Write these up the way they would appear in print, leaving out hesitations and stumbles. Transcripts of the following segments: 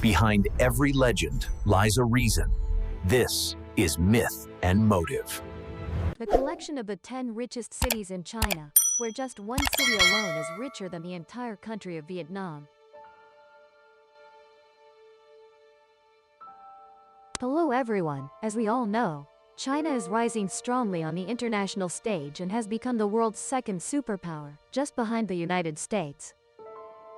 Behind every legend lies a reason. This is Myth and Motive. The collection of the 10 richest cities in China, where just one city alone is richer than the entire country of Vietnam. Hello everyone, as we all know, China is rising strongly on the international stage and has become the world's second superpower, just behind the United States.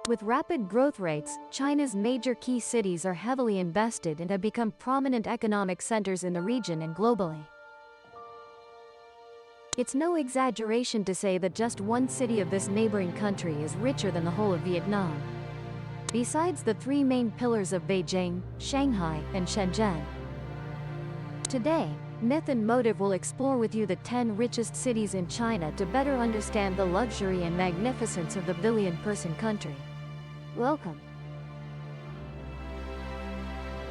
With rapid growth rates, China's major key cities are heavily invested and have become prominent economic centers in the region and globally. It's no exaggeration to say that just one city of this neighboring country is richer than the whole of Vietnam. Besides the three main pillars of Beijing, Shanghai, and Shenzhen. Today, Myth and Motive will explore with you the 10 richest cities in China to better understand the luxury and magnificence of the billion-person country. Welcome.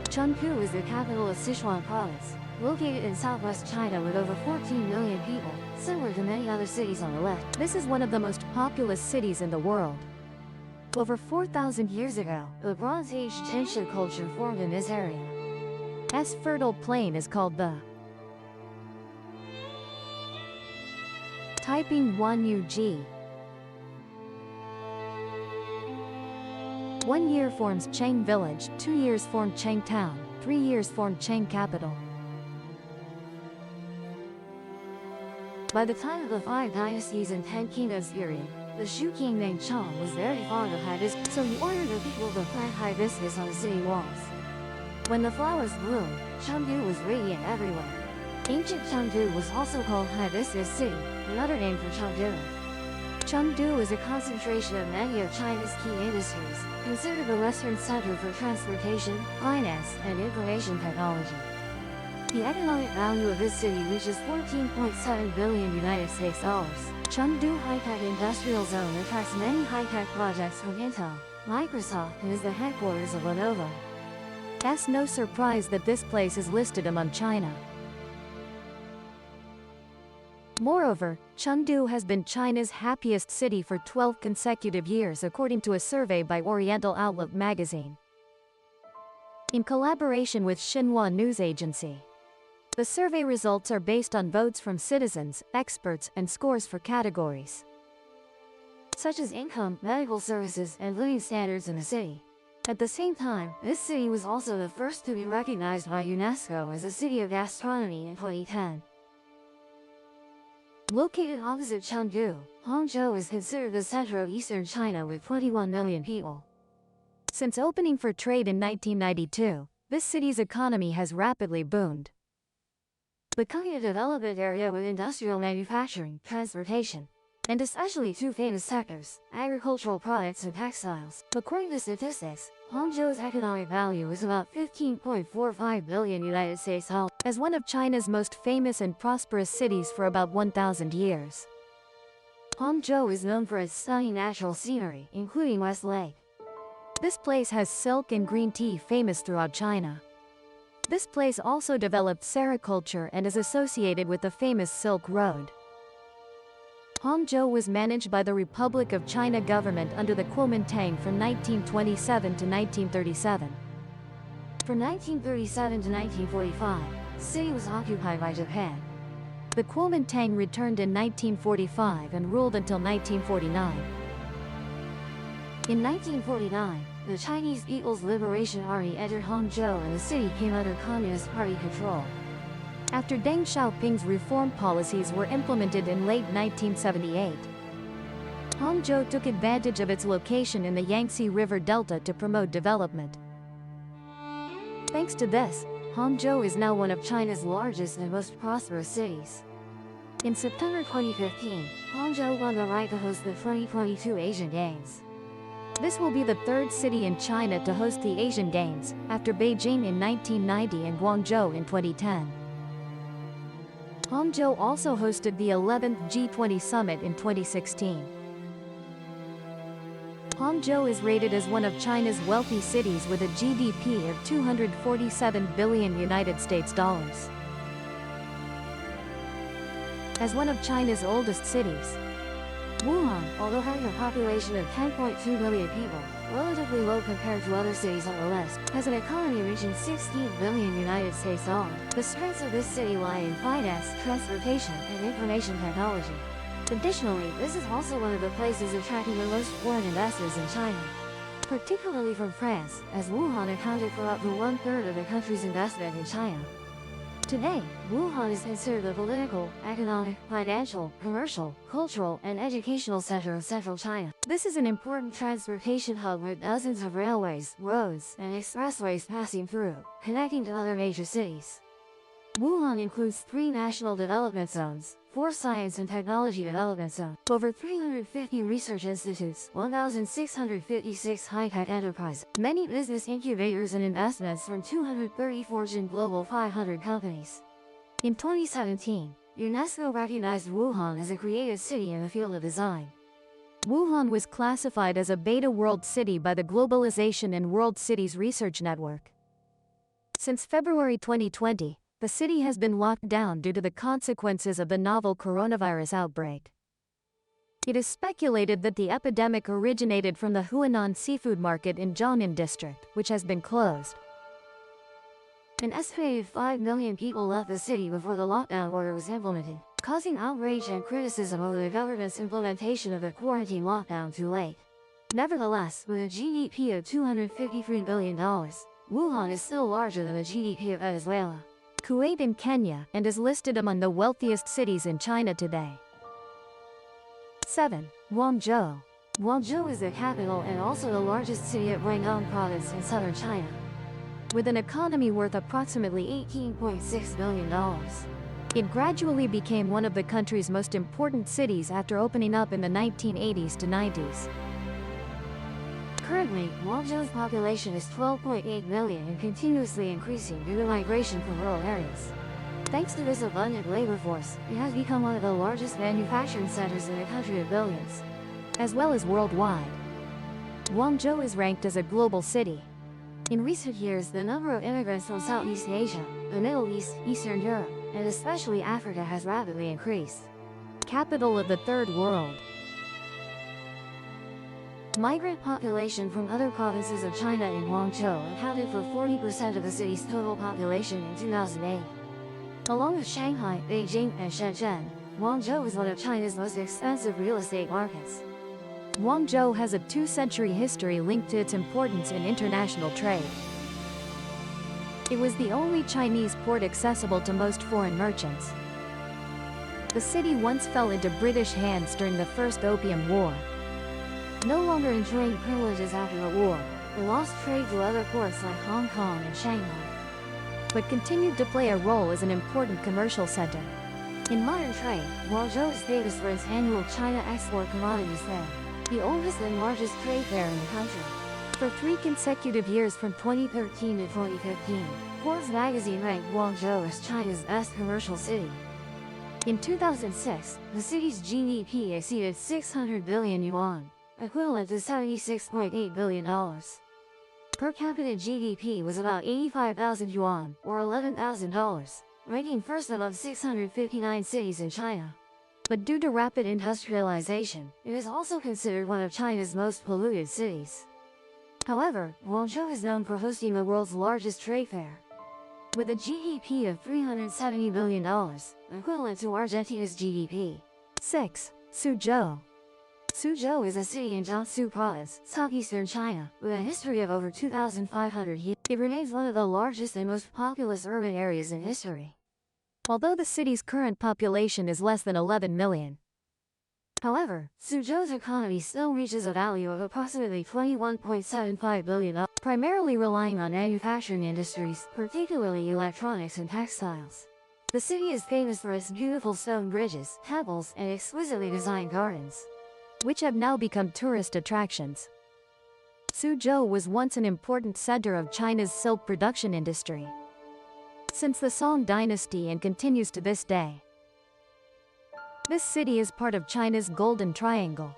Chengdu is the capital of Sichuan province, located in southwest China with over 14 million people, similar to many other cities on the left. This is one of the most populous cities in the world. Over 4,000 years ago, the Bronze Age Tianxia culture formed in this area. This fertile plain is called the Taiping Yuanyu. 1 year forms Cheng village, 2 years formed Cheng town, 3 years formed Cheng capital. By the time of the 5 dynasties and 10 kingdoms period, the Shu king named Cheng was very fond of hibiscus, so he ordered the people to plant hibiscus on the city walls. When the flowers bloomed, Chengdu was radiant everywhere. Ancient Chengdu was also called Hibiscus City, another name for Chengdu. Chengdu is a concentration of many of China's key industries, considered the Western center for transportation, finance, and information technology. The economic value of this city reaches $14.7 billion United States dollars. Chengdu High-Tech Industrial Zone attracts many high-tech projects from Intel, Microsoft, and is the headquarters of Lenovo. It's no surprise that this place is listed among China. Moreover, Chengdu has been China's happiest city for 12 consecutive years according to a survey by Oriental Outlook magazine, in collaboration with Xinhua News Agency. The survey results are based on votes from citizens, experts, and scores for categories such as income, medical services, and living standards in the city. At the same time, this city was also the first to be recognized by UNESCO as a city of gastronomy in 2010. Located opposite Chengdu, Hangzhou is considered the center of eastern China with 21 million people. Since opening for trade in 1992, this city's economy has rapidly boomed, becoming a development area with industrial manufacturing, transportation, and especially two famous sectors, agricultural products and textiles. According to statistics, Hangzhou's economic value is about $15.45 billion United States dollars, as one of China's most famous and prosperous cities for about 1,000 years. Hangzhou is known for its stunning natural scenery, including West Lake. This place has silk and green tea famous throughout China. This place also developed sericulture and is associated with the famous Silk Road. Hangzhou was managed by the Republic of China government under the Kuomintang from 1927 to 1937. From 1937 to 1945, the city was occupied by Japan. The Kuomintang returned in 1945 and ruled until 1949. In 1949, the Chinese People's Liberation Army entered Hangzhou and the city came under Communist Party control. After Deng Xiaoping's reform policies were implemented in late 1978, Hangzhou took advantage of its location in the Yangtze River Delta to promote development. Thanks to this, Hangzhou is now one of China's largest and most prosperous cities. In September 2015, Hangzhou won the right to host the 2022 Asian Games. This will be the third city in China to host the Asian Games, after Beijing in 1990 and Guangzhou in 2010. Hangzhou also hosted the 11th G20 summit in 2016. Hangzhou is rated as one of China's wealthy cities with a GDP of 247 billion United States dollars. As one of China's oldest cities, Wuhan, although having a population of 10.2 million people, relatively low compared to other cities on the list, has an economy reaching 16 billion United States dollars. The strengths of this city lie in finance, transportation, and information technology. Additionally, this is also one of the places attracting the most foreign investors in China, particularly from France, as Wuhan accounted for up to 1/3 of the country's investment in China. Today, Wuhan is considered the political, economic, financial, commercial, cultural, and educational center of central China. This is an important transportation hub with dozens of railways, roads, and expressways passing through, connecting to other major cities. Wuhan includes 3 national development zones, 4 science and technology development zones, over 350 research institutes, 1,656 high-tech enterprises, many business incubators and investments from 230 Fortune Global 500 companies. In 2017, UNESCO recognized Wuhan as a creative city in the field of design. Wuhan was classified as a Beta World City by the Globalization and World Cities Research Network. Since February 2020, the city has been locked down due to the consequences of the novel coronavirus outbreak. It is speculated that the epidemic originated from the Huanan seafood market in Jiangnan district, which has been closed. An estimated 5 million people left the city before the lockdown order was implemented, causing outrage and criticism over the government's implementation of the quarantine lockdown too late. Nevertheless, with a GDP of $253 billion, Wuhan is still larger than the GDP of Venezuela, Kuwait, and Kenya, and is listed among the wealthiest cities in China today. 7. Guangzhou. Guangzhou is the capital and also the largest city of Guangdong province in southern China, with an economy worth approximately $18.6 billion. It gradually became one of the country's most important cities after opening up in the 1980s to 90s. Currently, Guangzhou's population is 12.8 million and continuously increasing due to migration from rural areas. Thanks to this abundant labor force, it has become one of the largest manufacturing centers in the country of billions, as well as worldwide. Guangzhou is ranked as a global city. In recent years, the number of immigrants from Southeast Asia, the Middle East, Eastern Europe, and especially Africa has rapidly increased. Capital of the Third World. Migrant population from other provinces of China in Guangzhou accounted for 40% of the city's total population in 2008. Along with Shanghai, Beijing, and Shenzhen, Guangzhou is one of China's most expensive real estate markets. Guangzhou has a 2-century history linked to its importance in international trade. It was the only Chinese port accessible to most foreign merchants. The city once fell into British hands during the First Opium War. No longer enjoying privileges after the war, it lost trade to other ports like Hong Kong and Shanghai, but continued to play a role as an important commercial center. In modern trade, Guangzhou is famous for its annual China Export Commodities Fair, the oldest and largest trade fair in the country. For 3 consecutive years from 2013 to 2015, Forbes magazine ranked Guangzhou as China's best commercial city. In 2006, the city's GDP exceeded 600 billion yuan, equivalent to $76.8 billion. Per capita GDP was about 85,000 yuan, or $11,000, ranking first among 659 cities in China. But due to rapid industrialization, it is also considered one of China's most polluted cities. However, Guangzhou is known for hosting the world's largest trade fair, with a GDP of $370 billion, equivalent to Argentina's GDP. 6. Suzhou. Suzhou is a city in Jiangsu Province, southeastern China, with a history of over 2,500 years. It remains one of the largest and most populous urban areas in history, although the city's current population is less than 11 million. However, Suzhou's economy still reaches a value of approximately $21.75 billion, primarily relying on manufacturing industries, particularly electronics and textiles. The city is famous for its beautiful stone bridges, temples, and exquisitely designed gardens, which have now become tourist attractions. Suzhou was once an important center of China's silk production industry since the Song dynasty and continues to this day. This city is part of China's Golden Triangle.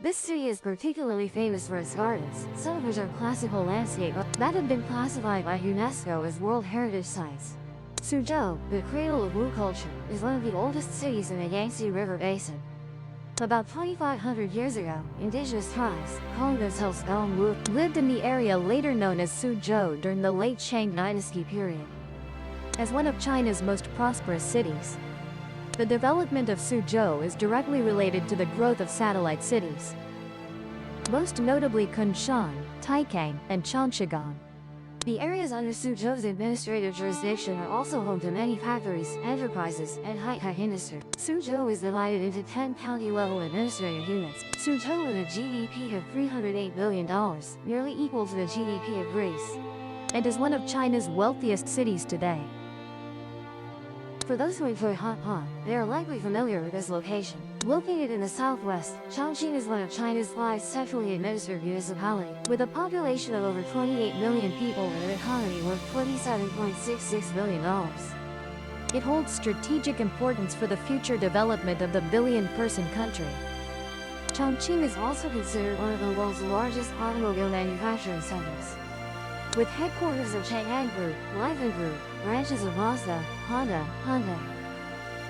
This city is particularly famous for its gardens, some of which are classical landscape that have been classified by UNESCO as World Heritage Sites. Suzhou, the cradle of Wu culture, is one of the oldest cities in the Yangtze River Basin. About 2,500 years ago, indigenous tribes, calling themselves Wu, lived in the area later known as Suzhou during the late Shang dynasty period. As one of China's most prosperous cities, the development of Suzhou is directly related to the growth of satellite cities, most notably Kunshan, Taikang, and Changshigang. The areas under Suzhou's administrative jurisdiction are also home to many factories, enterprises, and high-tech industry. Suzhou is divided into 10 county-level administrative units. Suzhou with a GDP of $308 billion, nearly equal to the GDP of Greece, and is one of China's wealthiest cities today. For those who enjoy hot pot, they are likely familiar with this location. Located in the southwest, Chongqing is one of China's 5 centrally administered municipalities, with a population of over 28 million people and an economy worth $27.66 billion. It holds strategic importance for the future development of the billion-person country. Chongqing is also considered one of the world's largest automobile manufacturing centers, with headquarters of Chang'an Group, Livent Group, branches of Mazda, Honda, Hyundai,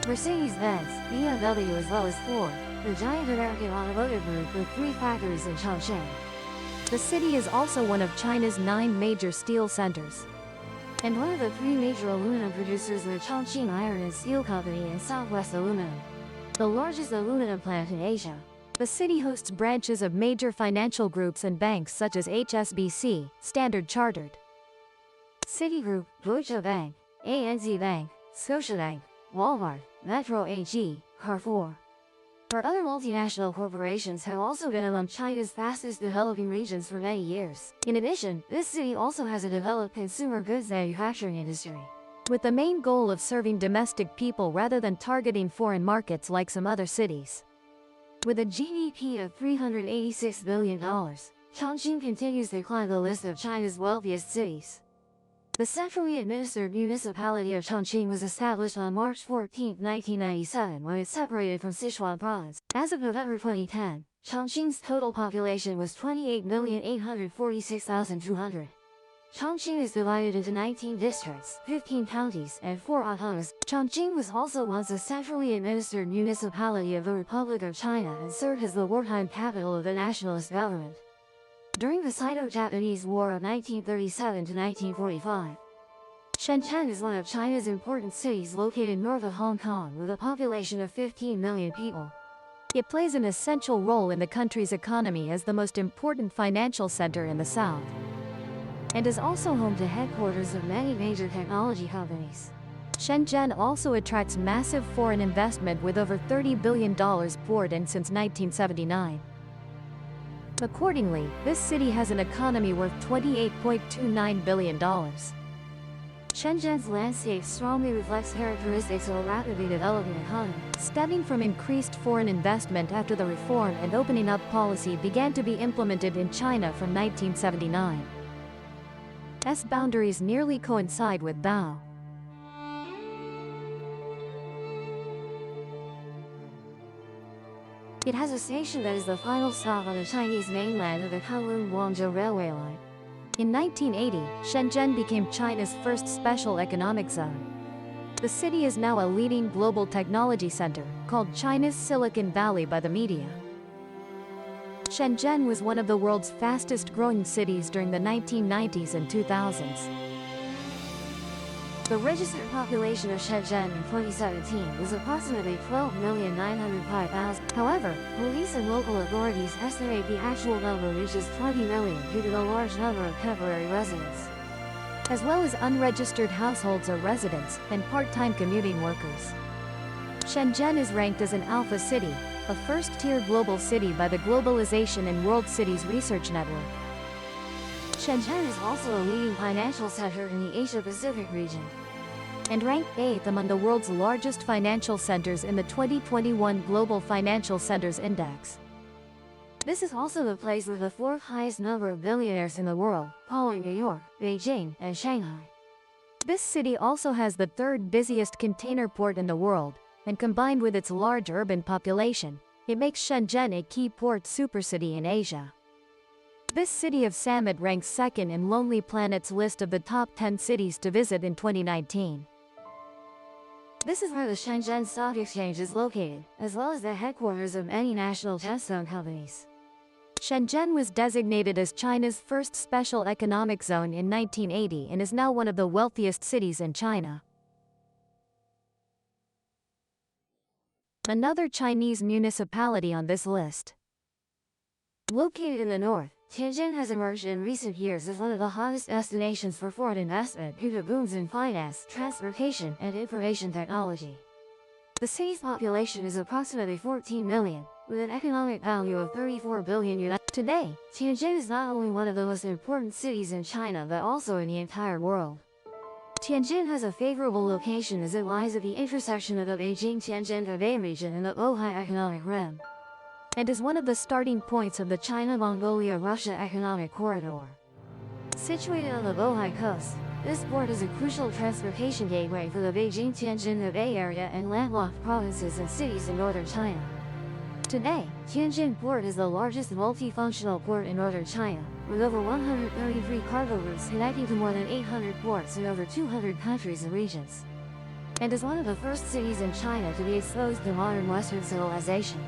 Mercedes-Benz, BMW, as well as Ford, the giant American automotive group with 3 factories in Chongqing. The city is also one of China's 9 major steel centers, and one of the 3 major aluminum producers of the Chongqing Iron and Steel Company and Southwest Aluminum, the largest aluminum plant in Asia. The city hosts branches of major financial groups and banks such as HSBC, Standard Chartered, Citigroup, Deutsche Bank, ANZ Bank, Scotiabank, Walmart, Metro AG, Carrefour. Our other multinational corporations have also been among China's fastest developing regions for many years. In addition, this city also has a developed consumer goods manufacturing industry, with the main goal of serving domestic people rather than targeting foreign markets like some other cities. With a GDP of $386 billion, Chongqing continues to climb the list of China's wealthiest cities. The centrally administered municipality of Chongqing was established on March 14, 1997 when it separated from Sichuan province. As of November 2010, Chongqing's total population was 28,846,200. Chongqing is divided into 19 districts, 15 counties, and 4 autonomous. Chongqing was also once a centrally administered municipality of the Republic of China and served as the wartime capital of the nationalist government during the Sino-Japanese War of 1937 to 1945. Shenzhen is one of China's important cities located north of Hong Kong with a population of 15 million people. It plays an essential role in the country's economy as the most important financial center in the south, and is also home to headquarters of many major technology companies. Shenzhen also attracts massive foreign investment with over $30 billion poured in since 1979. Accordingly, this city has an economy worth $28.29 billion. Shenzhen's landscape strongly reflects characteristics of a rapidly developing economy, stemming from increased foreign investment after the reform and opening up policy began to be implemented in China from 1979. S boundaries nearly coincide with Bao. It has a station that is the final stop on the Chinese mainland of the Kowloon-Guangzhou railway line. In 1980, Shenzhen became China's first special economic zone. The city is now a leading global technology center, called China's Silicon Valley by the media. Shenzhen was one of the world's fastest-growing cities during the 1990s and 2000s. The registered population of Shenzhen in 2017 was approximately 12,905,000. However, police and local authorities estimate the actual number reaches 20 million due to the large number of temporary residents, as well as unregistered households or residents and part-time commuting workers. Shenzhen is ranked as an alpha city, a first-tier global city by the Globalization and World Cities Research Network. Shenzhen is also a leading financial center in the Asia-Pacific region, and ranked 8th among the world's largest financial centers in the 2021 Global Financial Centers Index. This is also the place with the 4th highest number of billionaires in the world, following New York, Beijing, and Shanghai. This city also has the 3rd busiest container port in the world, and combined with its large urban population, it makes Shenzhen a key port supercity in Asia. This city of Summit ranks 2nd in Lonely Planet's list of the top 10 cities to visit in 2019. This is where the Shenzhen Stock Exchange is located, as well as the headquarters of many national test-zone companies. Shenzhen was designated as China's first special economic zone in 1980 and is now one of the wealthiest cities in China. Another Chinese municipality on this list. Located in the north, Tianjin has emerged in recent years as one of the hottest destinations for foreign investment due to booms in finance, transportation, and information technology. The city's population is approximately 14 million, with an economic value of 34 billion yuan. Today, Tianjin is not only one of the most important cities in China but also in the entire world. Tianjin has a favorable location as it lies at the intersection of the Beijing-Tianjin-Hebei region and the Bohai Economic Rim, and is one of the starting points of the China-Mongolia-Russia Economic Corridor. Situated on the Bohai coast, this port is a crucial transportation gateway for the Beijing-Tianjin-Hebei area and landlocked provinces and cities in northern China. Today, Tianjin Port is the largest multifunctional port in northern China, with over 133 cargo routes connecting to more than 800 ports in over 200 countries and regions, and is one of the first cities in China to be exposed to modern Western civilization.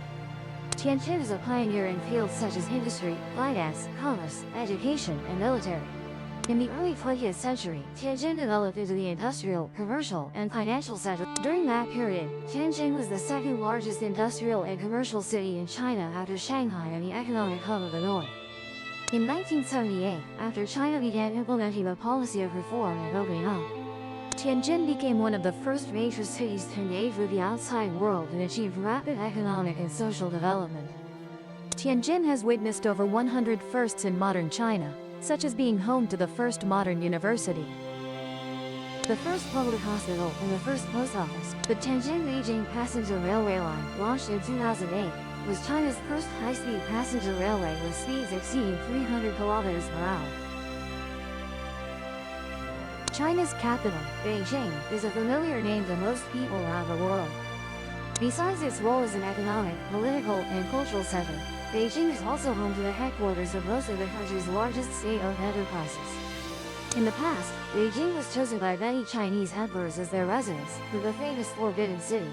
Tianjin is a pioneer in fields such as industry, finance, commerce, education, and military. In the early 20th century, Tianjin developed into the industrial, commercial, and financial center. During that period, Tianjin was the second largest industrial and commercial city in China after Shanghai and the economic hub of the north. In 1978, after China began implementing the policy of reform and opening up, Tianjin became one of the first major cities to engage with the outside world and achieve rapid economic and social development. Tianjin has witnessed over 100 firsts in modern China, such as being home to the first modern university, the first public hospital, and the first post office. The Tianjin-Beijing passenger railway line, launched in 2008, was China's first high-speed passenger railway with speeds exceeding 300 kilometers per hour. China's capital, Beijing, is a familiar name to most people around the world. Besides its role as an economic, political, and cultural center, Beijing is also home to the headquarters of most of the country's largest state-owned enterprises. In the past, Beijing was chosen by many Chinese emperors as their residence, for the famous Forbidden City.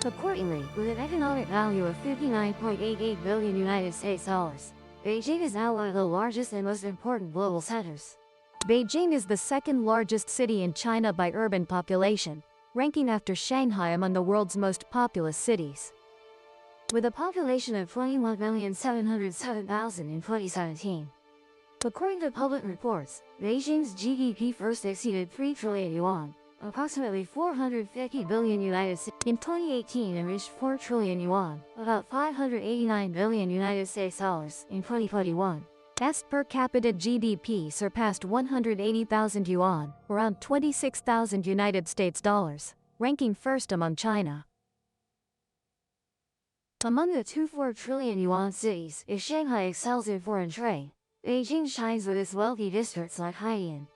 Accordingly, with an economic value of $59.88 billion United States dollars, Beijing is now one of the largest and most important global centers. Beijing is the second largest city in China by urban population, ranking after Shanghai among the world's most populous cities. With a population of 21,707,000 in 2017. According to public reports, Beijing's GDP first exceeded 3 trillion yuan, approximately 450 billion United States, in 2018 and reached 4 trillion yuan, about 589 billion United States dollars, in 2021. As per capita GDP surpassed 180,000 yuan, around 26,000 United States dollars, ranking first among China. Among the 4 trillion yuan cities, if Shanghai excels in foreign trade, Beijing shines with its wealthy districts like Haidian.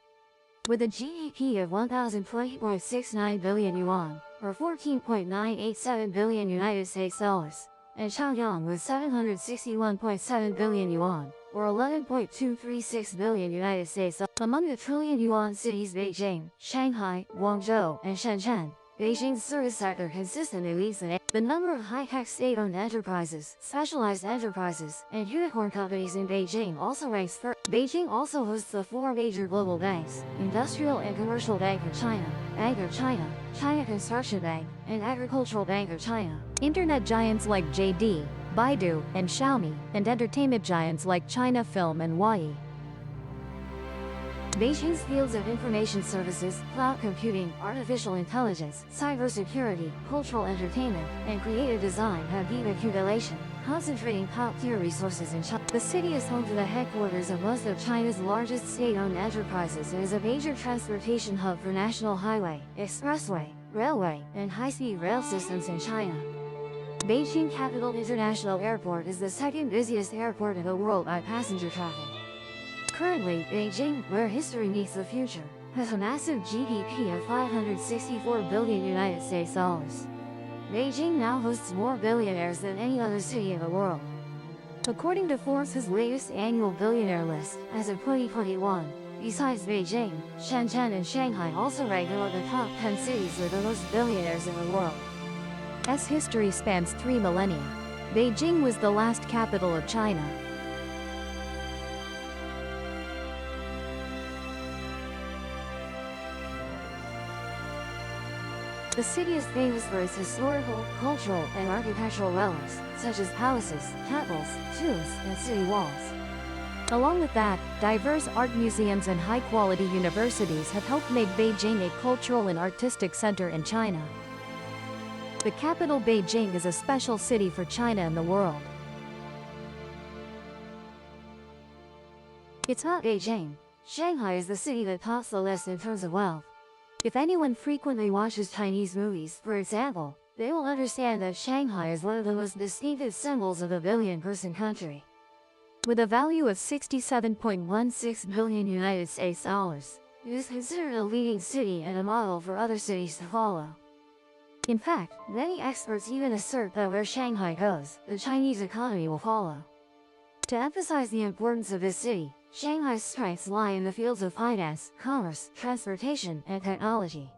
With a GDP of 1,020.69 billion yuan, or 14.987 billion United States dollars, and Chaoyang with 761.7 billion yuan, or 11.236 billion United States dollars. Among the trillion yuan cities Beijing, Shanghai, Guangzhou, and Shenzhen, Beijing's service sector consistently leads the number of high-tech state-owned enterprises, specialized enterprises, and unicorn companies in Beijing also ranks first. Beijing also hosts the 4 major global banks: Industrial and Commercial Bank of China, Bank of China, China Construction Bank, and Agricultural Bank of China. Internet giants like JD, Baidu, and Xiaomi, and entertainment giants like China Film and Huawei. Beijing's fields of information services, cloud computing, artificial intelligence, cybersecurity, cultural entertainment, and creative design have deep accumulation, concentrating top-tier resources in China. The city is home to the headquarters of most of China's largest state-owned enterprises and is a major transportation hub for national highway, expressway, railway, and high-speed rail systems in China. Beijing Capital International Airport is the second busiest airport in the world by passenger traffic. Currently, Beijing, where history meets the future, has a massive GDP of 564 billion United States dollars. Beijing now hosts more billionaires than any other city in the world. According to Forbes' latest annual billionaire list, as of 2021, Besides Beijing, Shenzhen and Shanghai also rank among the top 10 cities with the most billionaires in the world. As history spans 3 millennia, Beijing was the last capital of China. The city is famous for its historical, cultural, and architectural relics, such as palaces, temples, tombs, and city walls. Along with that, diverse art museums and high-quality universities have helped make Beijing a cultural and artistic center in China. The capital Beijing is a special city for China and the world. It's not Beijing. Shanghai is the city that tops the list in terms of wealth. If anyone frequently watches Chinese movies, for example, they will understand that Shanghai is one of the most distinctive symbols of a billion-person country. With a value of $67.16 billion United States dollars, it is considered a leading city and a model for other cities to follow. In fact, many experts even assert that where Shanghai goes, the Chinese economy will follow. To emphasize the importance of this city, Shanghai's strengths lie in the fields of finance, commerce, transportation, and technology.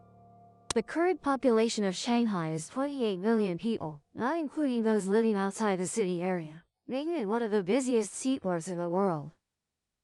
The current population of Shanghai is 28 million people, not including those living outside the city area, making it one of the busiest seaports in the world.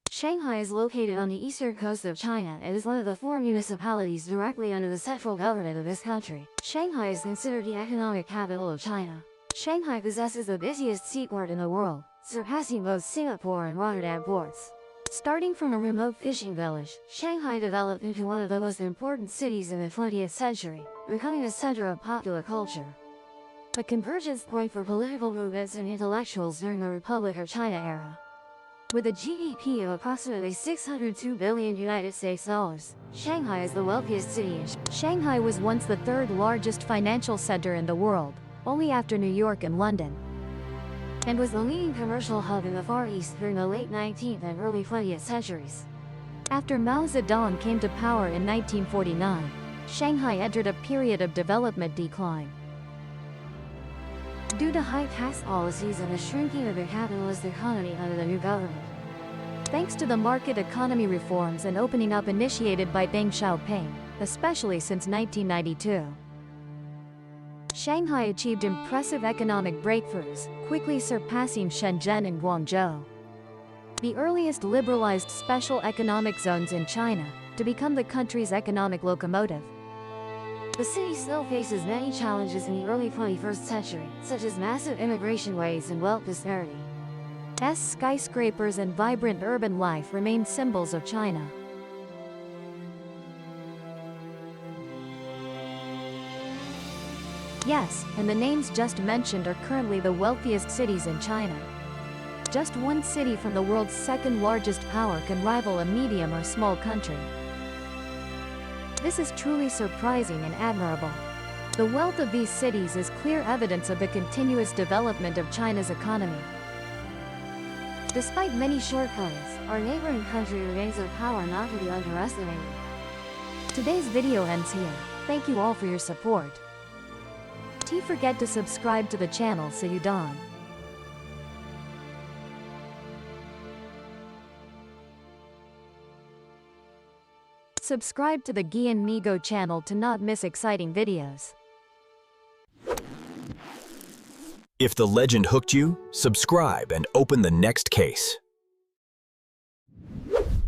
Shanghai is located on the eastern coast of China and is one of the 4 municipalities directly under the central government of this country. Shanghai is considered the economic capital of China. Shanghai possesses the busiest seaport in the world, surpassing both Singapore and Rotterdam ports. Starting from a remote fishing village, Shanghai developed into one of the most important cities in the 20th century, becoming a center of popular culture. A convergence point for political movements and intellectuals during the Republic of China era. With a GDP of approximately $602 billion United States dollars, Shanghai is the wealthiest city in Shanghai was once the 3rd largest financial center in the world, only after New York and London, and was the leading commercial hub in the Far East during the late 19th and early 20th centuries. After Mao Zedong came to power in 1949, Shanghai entered a period of development decline. Due to high tax policies and the shrinking of the capitalist economy under the new government. Thanks to the market economy reforms and opening up initiated by Deng Xiaoping, especially since 1992. Shanghai achieved impressive economic breakthroughs, quickly surpassing Shenzhen and Guangzhou, the earliest liberalized special economic zones in China, to become the country's economic locomotive. The city still faces many challenges in the early 21st century, such as massive immigration waves and wealth disparity. As skyscrapers and vibrant urban life remain symbols of China. Yes, and the names just mentioned are currently the wealthiest cities in China. Just one city from the world's 2nd largest power can rival a medium or small country. This is truly surprising and admirable. The wealth of these cities is clear evidence of the continuous development of China's economy. Despite many shortcomings, our neighboring country remains a power not to be underestimated. Today's video ends here. Thank you all for your support. Don't forget to subscribe to the channel so you don't subscribe to the Gian Migo channel to not miss exciting videos. If the legend hooked you, subscribe and open the next case.